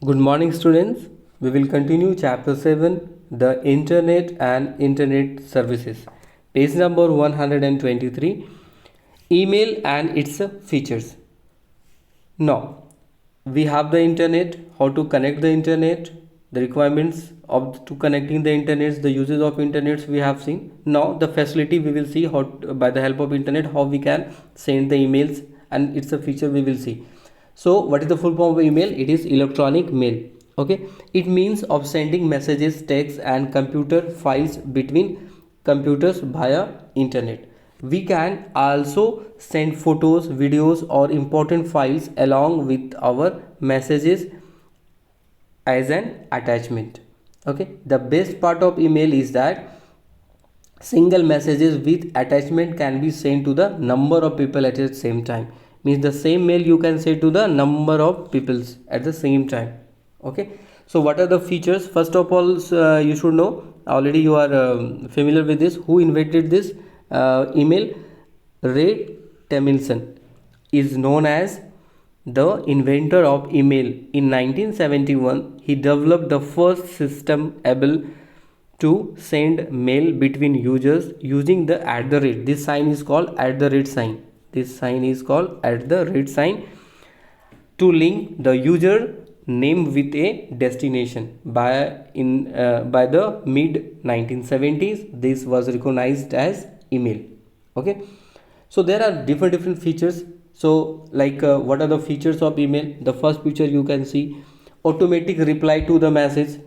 Good morning, students. We will continue chapter 7, the Internet and Internet Services. Page number 123, Email and its features. Now, we have the internet, how to connect the internet, the requirements of to connecting the internet, the uses of internets we have seen. Now, the facility we will see how by the help of internet how we can send the emails and it's a feature we will see. So, what is the full form of email? It is electronic mail. Okay, it means of sending messages, text, and computer files between computers via internet. We can also send photos, videos, or important files along with our messages as an attachment. Okay, the best part of email is that single messages with attachment can be sent to the number of people at the same time. Means the same mail you can send to the number of peoples at the same time. Okay, so what are the features? First of all, you should know, already you are familiar with this, who invented this email. Ray Tomlinson is known as the inventor of email. In 1971 he developed the first system able to send mail between users using the at the rate. This sign is called at the rate sign. This sign is called at the rate sign to link the user name with a destination. By the mid 1970s this was recognized as email. Okay, so there are different features. So like what are the features of email? The first feature you can see, automatic reply to the message.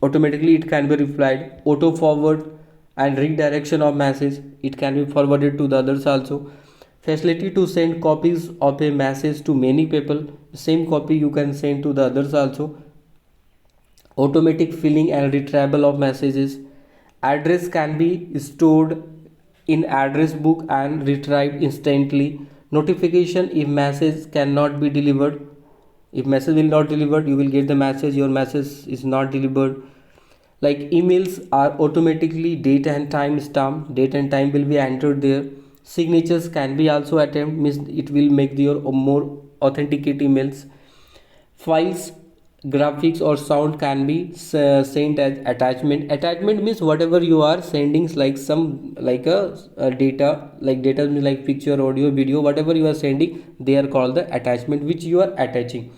Automatically it can be replied. Auto forward and redirection of message, it can be forwarded to the others also. Facility to send copies of a message to many people, same copy you can send to the others also. Automatic filling and retrieval of messages. Address can be stored in address book and retrieved instantly. Notification if message cannot be delivered. If message will not delivered, you will get the message your message is not delivered. Like emails are automatically date and time stamp. Date and time will be entered there. Signatures can be also attempt, means it will make your more authenticate emails. Files, graphics or sound can be sent as attachment. Attachment means whatever you are sending, like some like a data, like data means like picture, audio, video, whatever you are sending, they are called the attachment which you are attaching.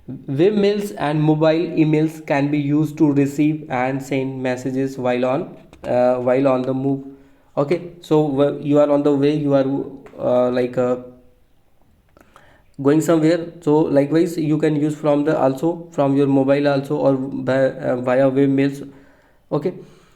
Webmails and mobile emails can be used to receive and send messages while on the move. Okay, so you are on the way, you are going somewhere, so likewise you can use from the also from your mobile also or via webmails. Okay,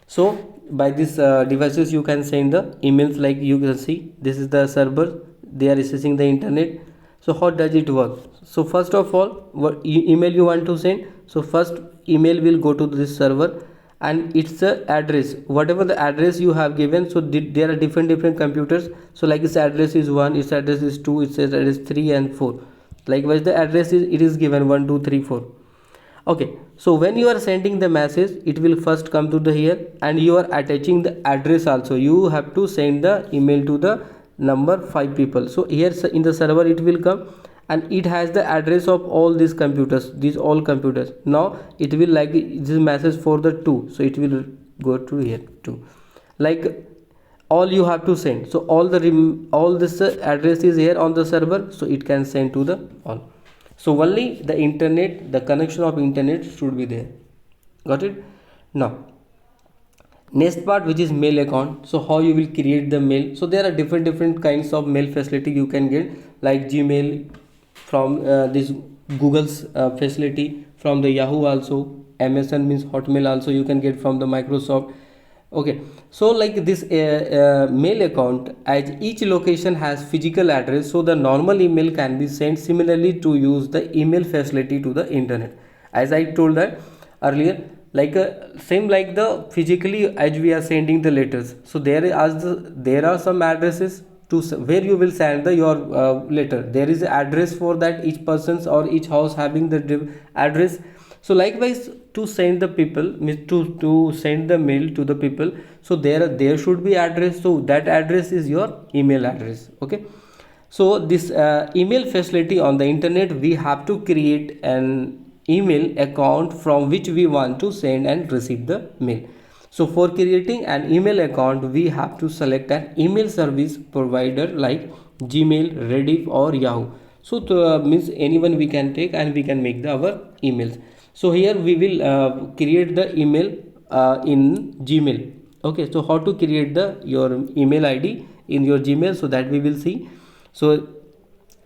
so by these devices you can send the emails. Like you can see, this is the server, they are accessing the internet. So how does it work? So first of all, what email you want to send, so first email will go to this server and it's a address, whatever the address you have given. So there are different computers. So like its address is 1, its address is 2, its address 3 and 4. Likewise the address is, it is given 1 2 3 4. Okay, so when you are sending the message, it will first come to the here and you are attaching the address also. You have to send the email to the number 5 people. So here in the server it will come and it has the address of all these computers, these all computers. Now it will like this message for the 2, so it will go to here 2. Like all you have to send, so all this address is here on the server, so it can send to the all. So only the internet, the connection of internet should be there. Got it? Now next part, which is mail account. So how you will create the mail? So there are different kinds of mail facility you can get, like Gmail from this Google's facility, from the Yahoo also. MSN means Hotmail also you can get from the Microsoft. Okay, so like this mail account, as each location has physical address, so the normal email can be sent similarly to use the email facility to the internet. As I told that earlier, like same like the physically as we are sending the letters. So there are some addresses to where you will send the your letter. There is address for that, each person's or each house having the address. So likewise to send the people, means to send the mail to the people, so there should be address. So that address is your email address. Okay, so this email facility on the internet, we have to create an email account from which we want to send and receive the mail. So for creating an email account, we have to select an email service provider like Gmail, Rediff or Yahoo. So means anyone we can take and we can make our emails. So here we will create the email in Gmail. Okay, so how to create your email ID in your Gmail, so that we will see. So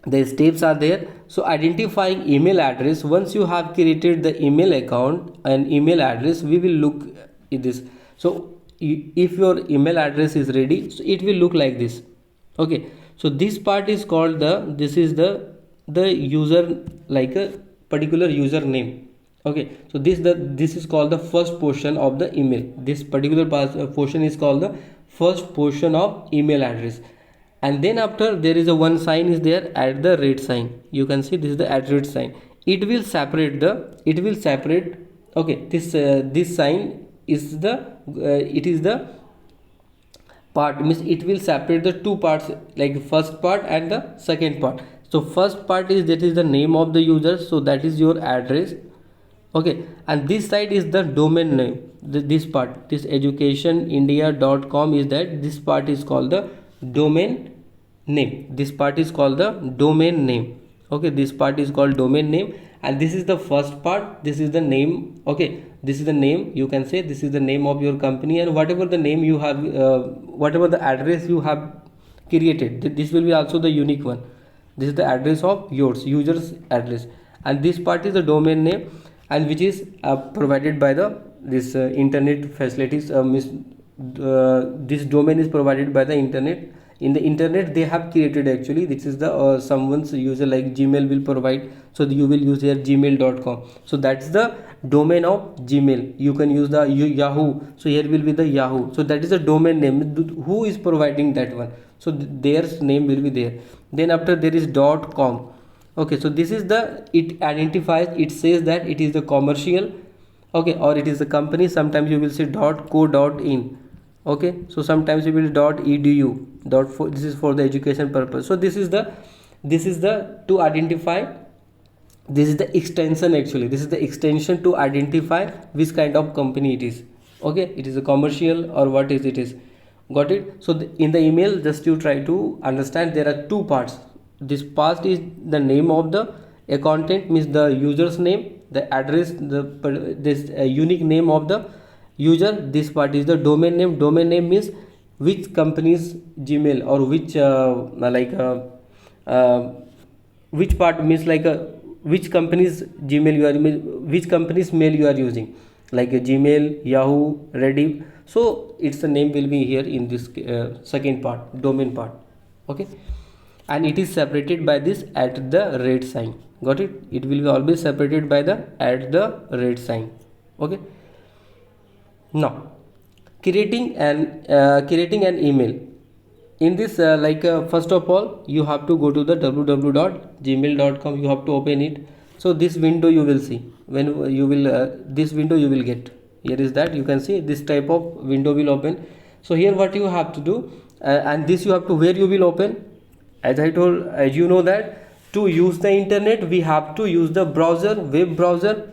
the steps are there. So identifying email address, once you have created the email account and email address, we will look at this. So if your email address is ready, so it will look like this. Okay, so this part is called this is the user, like a particular username. Okay, so this is called the first portion of the email. This particular portion is called the first portion of email address. And then after, there is a one sign is there at the rate sign. You can see this is the at rate sign. It will separate okay, this sign is it is the part, means it will separate the two parts, like first part and the second part. So first part is, that is the name of the user, so that is your address. Okay, and this side is the domain name. This part, this educationindia.com, is that this part is called the domain name. This part is called the domain name. Okay, this part is called domain name, and this is the first part. This is the name. Okay, this is the name, you can say this is the name of your company, and whatever the name you have, whatever the address you have created, this will be also the unique one. This is the address of yours, user's address, and this part is the domain name, and which is provided by this internet facilities. This domain is provided by the internet. In the internet they have created, actually this is the someone's user, like Gmail will provide, so you will use here gmail.com. so that's the domain of Gmail. You can use the Yahoo, so here will be the Yahoo, so that is a domain name. Who is providing that one, so their name will be there. Then after, there is .com. Okay, so this is it identifies, it says that it is the commercial, okay, or it is the company. Sometimes you will say .co.in. Okay, so sometimes you will .edu. This is for the education purpose. So this is the to identify, this is the extension, actually this is the extension to identify which kind of company it is. Okay, it is a commercial or what is it is. Got it? So in the email, just you try to understand, there are two parts. This part is the name of the accountant, means the user's name, the address, this unique name of the user. This part is the domain name. Domain name means which company's Gmail, or which part means which company's Gmail you are, which company's mail you are using, like a Gmail, Yahoo, Rediff. So its the name will be here in this second part, domain part. Okay, and it is separated by this at the rate sign. Got it? It will be always separated by the at the rate sign. Okay, now creating an email. In this first of all, you have to go to the www.gmail.com. you have to open it. So this window you will see, when you will this window you will get. Here is that, you can see this type of window will open. So here what you have to do, and this you have to, where you will open, as I told, as you know that to use the internet we have to use the browser, web browser.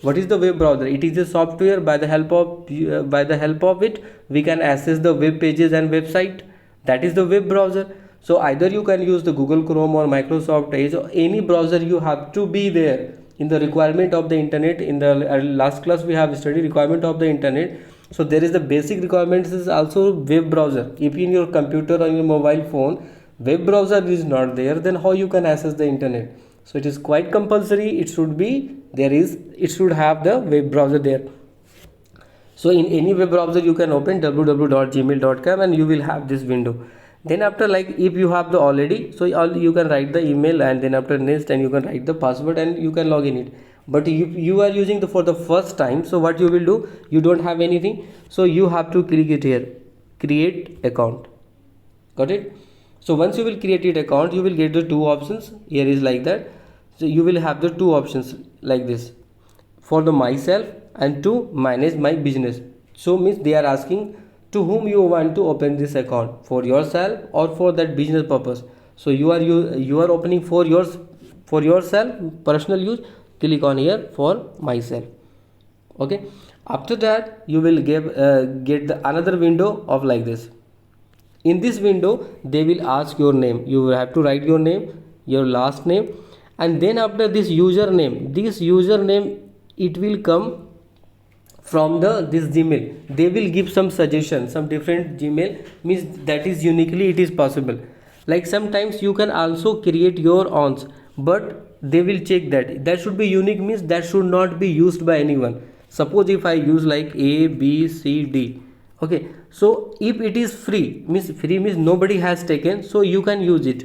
What is the web browser? It is a software by the help of it we can access the web pages and website. That is the web browser. So either you can use the Google Chrome or Microsoft Edge, or any browser. You have to be there in the requirement of the internet. In the last class we have studied requirement of the internet. So there is the basic requirements is also web browser. If in your computer or your mobile phone web browser is not there, then how you can access the internet? So it is quite compulsory, it should be it should have the web browser there. So in any web browser you can open www.gmail.com and you will have this window. Then after, like if you have the already, so you can write the email, and then after next, and you can write the password and you can log in it. But if you are using for the first time, so what you will do, you don't have anything, so you have to click it here, create account. Got it? So once you will create it account, you will get the two options. Here is like that. So you will have the two options like this, for the myself and to manage my business. So means they are asking to whom you want to open this account, for yourself or for that business purpose. So you are opening for yourself, personal use. click on here for myself. Okay, after that you will get the another window of like this. In this window they will ask your name. You will have to write your name, your last name, and then after this username it will come from this Gmail. They will give some suggestion, some different Gmail, means that is uniquely it is possible. Like sometimes you can also create your own, but they will check that should be unique, means that should not be used by anyone. Suppose if I use like A B C D, okay, so if it is free means nobody has taken, so you can use it.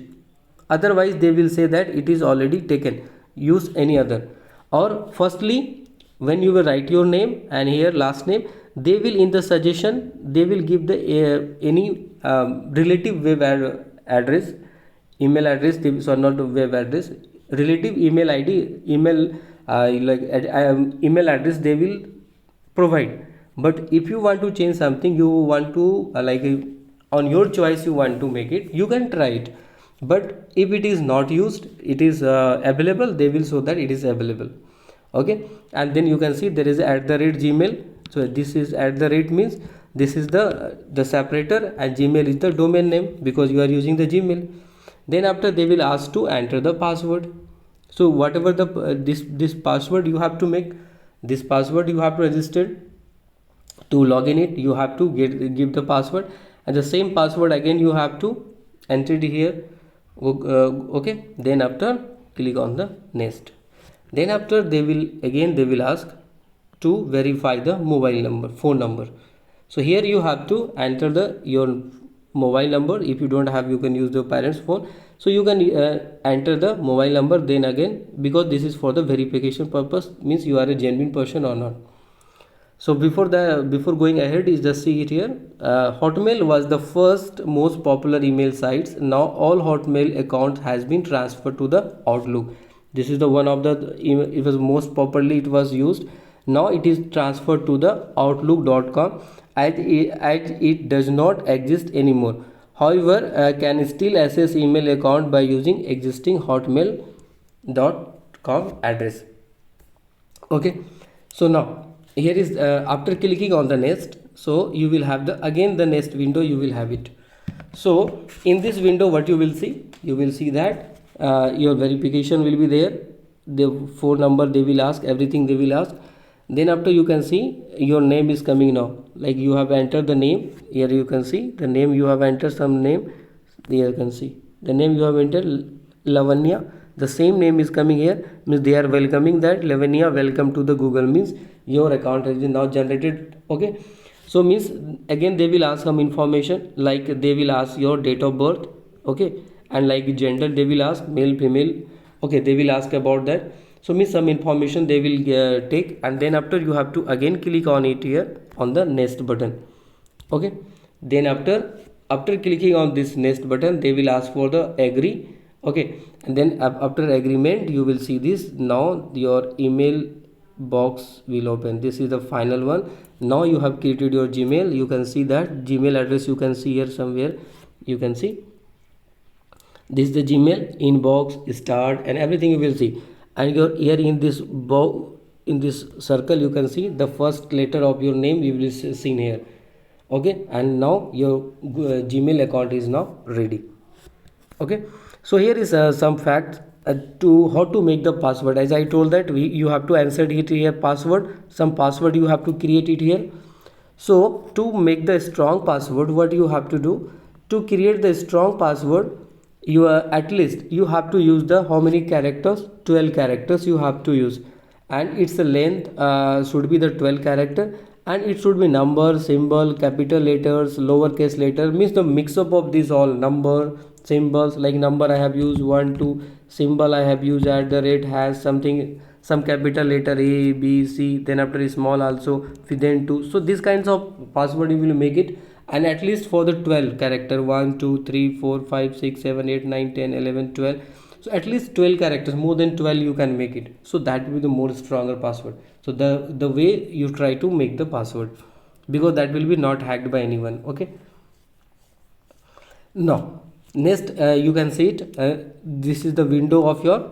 Otherwise they will say that it is already taken, use any other. Or firstly, when you will write your name and here last name, they will in the suggestion they will give the any relative address, email address, so not web address, relative email id, email email address they will provide. But if you want to change something, you want to on your choice you want to make it, you can try it. But if it is not used, it is available, they will show that it is available. Okay, and then you can see there is @gmail. So this is @ means this is the separator, and Gmail is the domain name because you are using the Gmail. Then after they will ask to enter the password. So whatever the this password you have to make, this password you have to register to log in it, you have to give the password, and the same password again you have to enter it here. Okay, then after click on the next. Then after they will ask to verify the mobile number, phone number. So here you have to enter your mobile number. If you don't have, you can use your parents phone. So you can enter the mobile number. Then again, because this is for the verification purpose, means you are a genuine person or not. So before going ahead, is just see it here. Hotmail was the first most popular email sites. Now all Hotmail accounts has been transferred to the Outlook. This is the one of the it was most popularly it was used. Now it is transferred to the outlook.com, as it does not exist anymore. However, can still access email account by using existing hotmail.com address. Okay, so now here is after clicking on the next, so you will have the next window you will have it. So in this window what you will see that your verification will be there, the phone number they will ask, everything they will ask. Then after you can see your name is coming now, like you have entered the name. Here you can see the name you have entered, some name. Here you can see the name you have entered, Lavanya. The same name is coming here, means they are welcoming that Lavanya, welcome to the Google, means your account has been now generated. Okay, so means again they will ask some information, like they will ask your date of birth. Okay, and like gender they will ask, male female. Okay, they will ask about that. So means some information they will take, and then after you have to again click on it here on the next button. Okay, then after clicking on this next button, they will ask for the agree. Okay, and then after agreement you will see this. Now your email box will open. This is the final one. Now you have created your Gmail. You can see that Gmail address, you can see here somewhere, you can see this is the Gmail inbox, start, and everything you will see. And here in this in this circle you can see the first letter of your name you will see here. Okay, and now your Gmail account is now ready. Okay, so here is some facts to how to make the password. As I told that you have to insert it here password, some password you have to create it here. So to make the strong password, what you have to do to create the strong password, you at least you have to use the how many characters, 12 characters you have to use, and its length should be the 12 character, and it should be number, symbol, capital letters, lowercase letter, means the mix up of these all number, symbols. Like number I have used 1 2, symbol I have used @ has something, some capital letter A B C, then after a small also, then 2. So these kinds of password you will make it, and at least for the 12 character 1 2 3 4 5 6 7 8 9 10 11 12. So at least 12 characters, more than 12 you can make it. So that will be the more stronger password. So the way you try to make the password, because that will be not hacked by anyone. Okay, now next you can see it, this is the window of your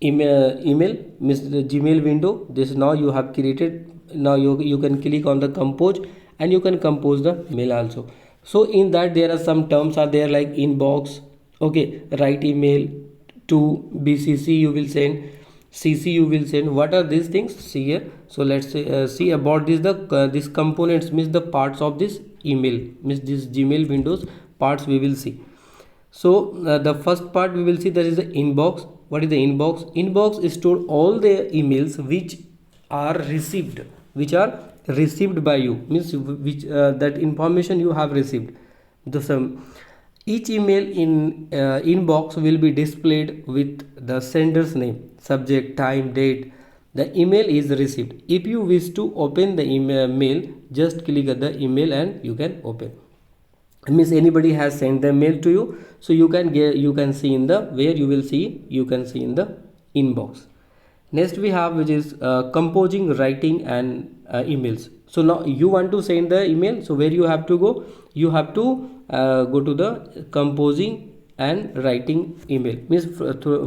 email means the Gmail window. This now you have created. Now you can click on the compose and you can compose the mail also. So in that there are some terms are there like inbox, okay, write email to BCC you will send, CC you will send. What are these things? See here. So let's see about this. The this components means the parts of this email means this Gmail windows parts we will see. So the first part we will see, that is the inbox. What is the inbox? Inbox is stored all the emails which are received by you, means which that information you have received. The some each email in inbox will be displayed with the sender's name, subject, time, date. The email is received. If you wish to open the mail, just click at the email and you can open. Means anybody has sent the mail to you, so you can see in the where you can see in the inbox. Next we have, which is composing, writing and emails. So now you want to send the email, so where you have to go? You have to go to the composing and writing email, means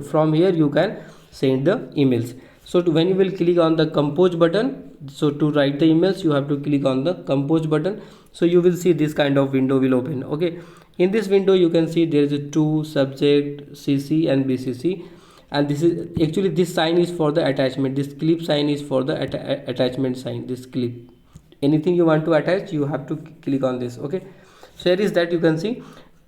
from here you can send the emails. So when you will click on the compose button, so to write the emails you have to click on the compose button. So you will see this kind of window will open. Okay, in this window you can see there is a to, subject, CC and BCC, and this is actually, this sign is for the attachment. This clip sign is for the attachment sign. This clip, anything you want to attach you have to click on this. Okay, so here is that you can see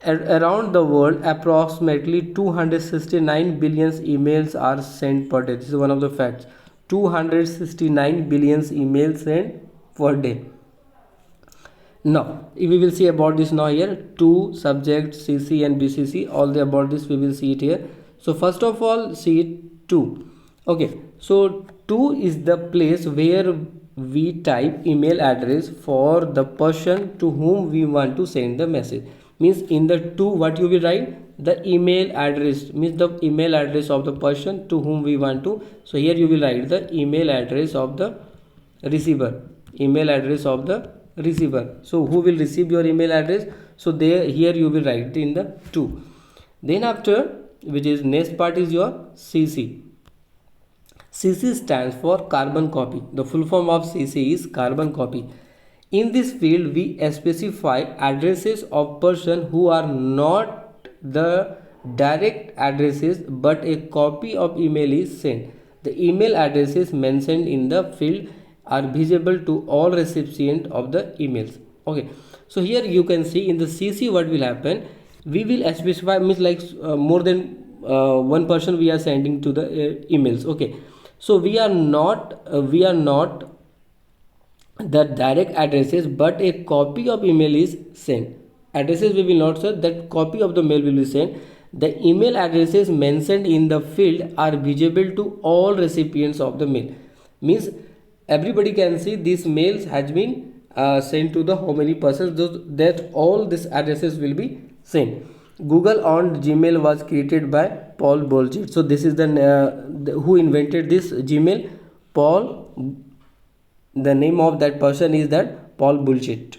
around the world approximately 269 billion emails are sent per day. This is one of the facts. 269 billion emails sent per day. Now we will see about this now here. To, subject, CC and BCC, all the about this we will see it here. So first of all see it to. Okay, so to is the place where we type email address for the person to whom we want to send the message. Means in the to, what you will write? The email address, means the email address of the person to whom we want to. So here you will write the email address of the receiver, email address of the receiver. So who will receive your email address? So there, here you will write in the to. Then after, which is next part is your CC. CC stands for carbon copy. The full form of CC is carbon copy. In this field we specify addresses of person who are not the direct addresses but a copy of email is sent. The email addresses mentioned in the field are visible to all recipients of the emails. Okay, so here you can see in the CC what will happen. We will specify, means like more than one person we are sending to the emails. Okay, so we are not the direct addresses but a copy of email is sent. Addresses we will not send, that copy of the mail will be sent. The email addresses mentioned in the field are visible to all recipients of the mail. Means everybody can see these mails has been sent to the how many persons, that all these addresses will be sent. Google on Gmail was created by Paul Bolget. So this is the who invented this Gmail? Paul. The name of that person is that Paul Bolget.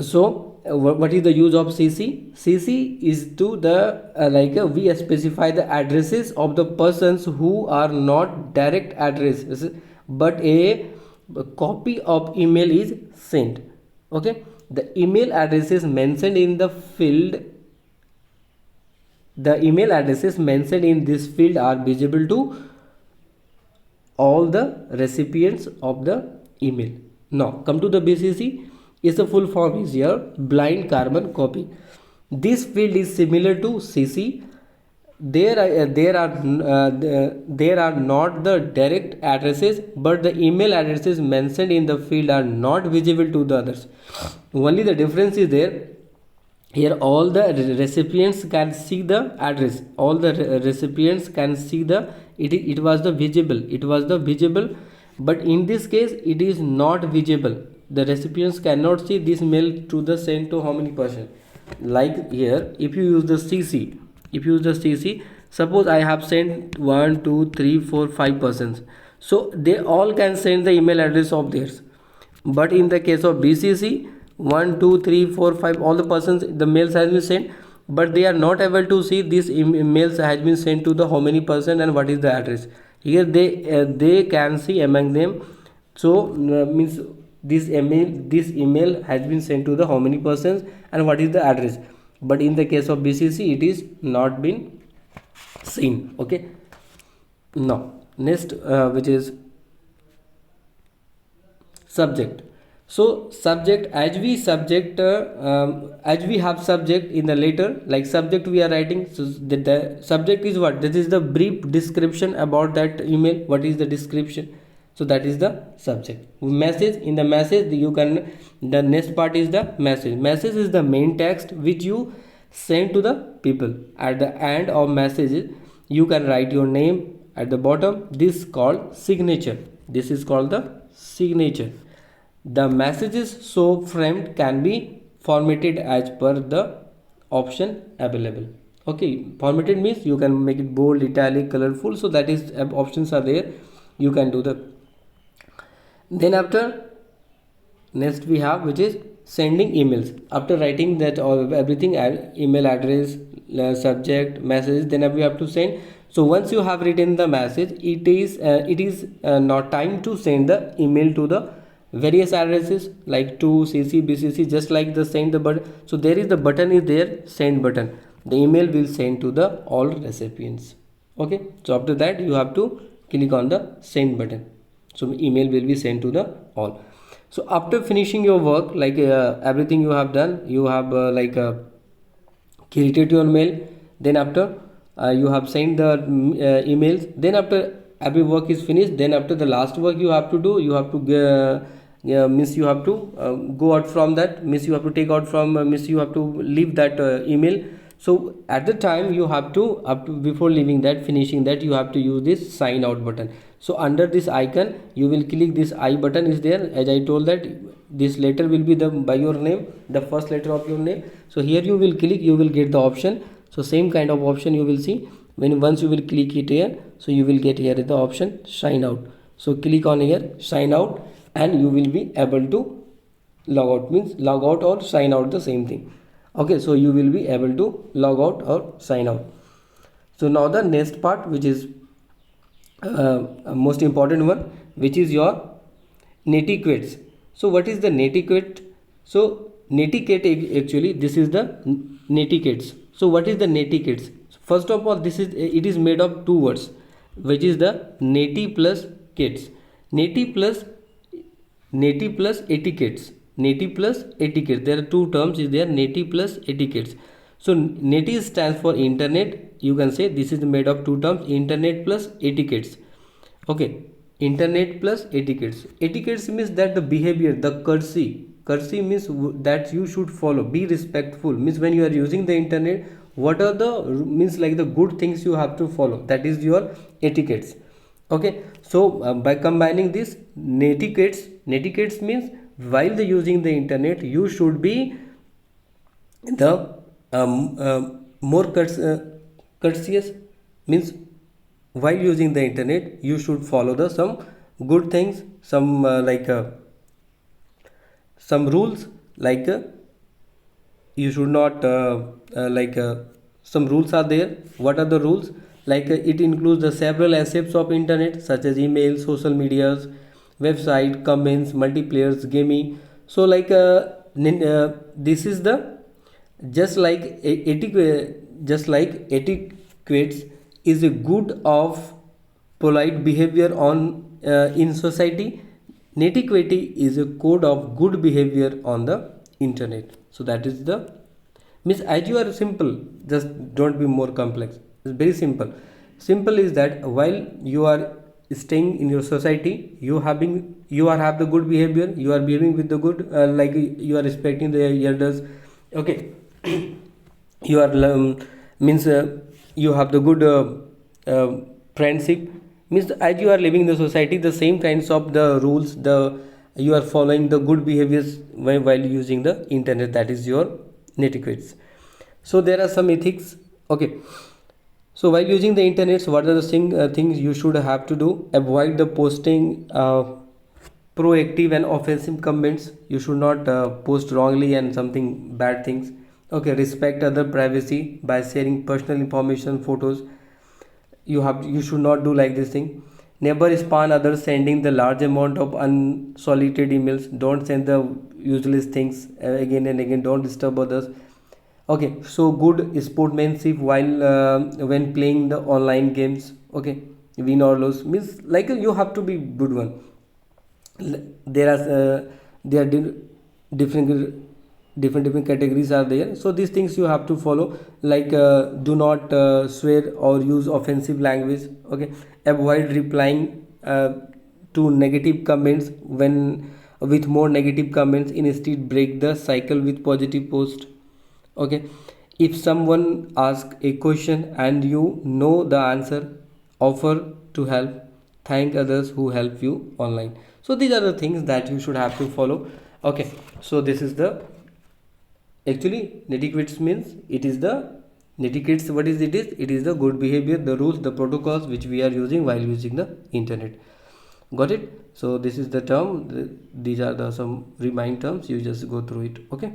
So what is the use of CC? CC is to the we specify the addresses of the persons who are not direct addresses but a copy of email is sent. Okay, the email addresses mentioned in the field, the email addresses mentioned in this field are visible to all the recipients of the email. Now come to the BCC. Is the full form is here, blind carbon copy. This field is similar to CC. There are not the direct addresses but the email addresses mentioned in the field are not visible to the others. Only the difference is there. Here all the recipients can see the address. All the recipients can see the it was the visible, but in this case it is not visible. The recipients cannot see this mail to the sent to how many person. Like here, if you use the CC, suppose I have sent 1 2 3 4 5 persons, so they all can send the email address of theirs. But in the case of BCC, 1 2 3 4 5 all the persons the mails has been sent, but they are not able to see this emails has been sent to the how many person and what is the address. Here they can see among them. So means this email has been sent to the how many persons and what is the address, but in the case of BCC it is not been seen. Okay, now next which is subject. So subject, as we have subject in the letter, like subject we are writing, so the subject is what, this is the brief description about that email, what is the description, so that is the subject. Message, in the message you can, the next part is the message. Message is the main text which you send to the people. At the end of message you can write your name at the bottom, this called signature, this is called the signature. The messages so framed can be formatted as per the option available. Okay, formatted means you can make it bold, italic, colorful, so that is options are there, you can do the. Then after, next we have which is sending emails. After writing that all everything, email address, subject, message, then we have to send. So once you have written the message, it is not time to send the email to the various addresses like to CC, BCC, just like the send the button. So there is the button is there, send button. The email will send to the all recipients. Okay, so after that you have to click on the send button. So email will be sent to the all. So after finishing your work, like everything you have done, you have created your mail. Then after you have sent the emails. Then after every work is finished, then after the last work you have to do, you have to means you have to go out from that, means you have to take out from means you have to leave that email. So at the time you have to, up to before leaving that, finishing that, you have to use this sign out button. So under this icon you will click this I button is there. As I told that this letter will be the by your name, the first letter of your name. So here you will click, you will get the option. So same kind of option you will see when once you will click it here. So you will get here the option sign out. So click on here sign out and you will be able to log out, means log out or sign out, the same thing. Okay, so you will be able to log out or sign out. So now the next part, which is most important one, which is your netiquettes. So what is the netiquette? So netiquette, actually this is the netiquettes. So what is the netiquettes? First of all, this is, it is made of two words, which is the neti plus quettes. Neti plus etiquettes. Neti plus etiquette, there are two terms is there, neti plus etiquettes. So neti stands for internet, you can say this is made of two terms, internet plus etiquettes. Okay, internet plus etiquettes. Etiquettes means that the behavior, the courtesy means that you should follow, be respectful, means when you are using the internet, what are the means like the good things you have to follow, that is your etiquettes. Okay, so by combining this netiquettes means while the using the internet you should be the more courteous, means while using the internet you should follow the some good things, some some rules, like you should not some rules are there. What are the rules? Like it includes the several aspects of internet such as email, social medias, website, comments, multiplayers, gaming. So like this is the just like etiquettes is a good of polite behavior on in society. Netiquette is a code of good behavior on the internet. So that is the means, as you are simple, just don't be more complex, it's very simple. Simple is that while you are staying in your society, you have the good behavior, you are behaving with the good like you are respecting the elders. Okay, you are means you have the good friendship, means as you are living in the society, the same kinds of the rules, the you are following the good behaviors while using the internet, that is your netiquettes. So there are some ethics. Okay, so while using the internet, so what are the things you should have to do? Avoid the posting proactive and offensive comments. You should not post wrongly and something bad things. Okay, respect other privacy by sharing personal information, photos. You should not do like this thing. Never spam others sending the large amount of unsolicited emails. Don't send the useless things again and again. Don't disturb others. Okay, so good sportsmanship while when playing the online games. Okay, win or lose means like you have to be good one. There are there are different different categories are there, so these things you have to follow, like do not swear or use offensive language. Okay, avoid replying to negative comments when with more negative comments. Instead, break the cycle with positive post. Okay, if someone asks a question and you know the answer, offer to help. Thank others who help you online. So these are the things that you should have to follow. Okay, so this is the actually netiquette means it is the netiquette. What is it? Is the good behavior, the rules, the protocols which we are using while using the internet. Got it? So this is the term. These are the some remind terms. You just go through it. Okay.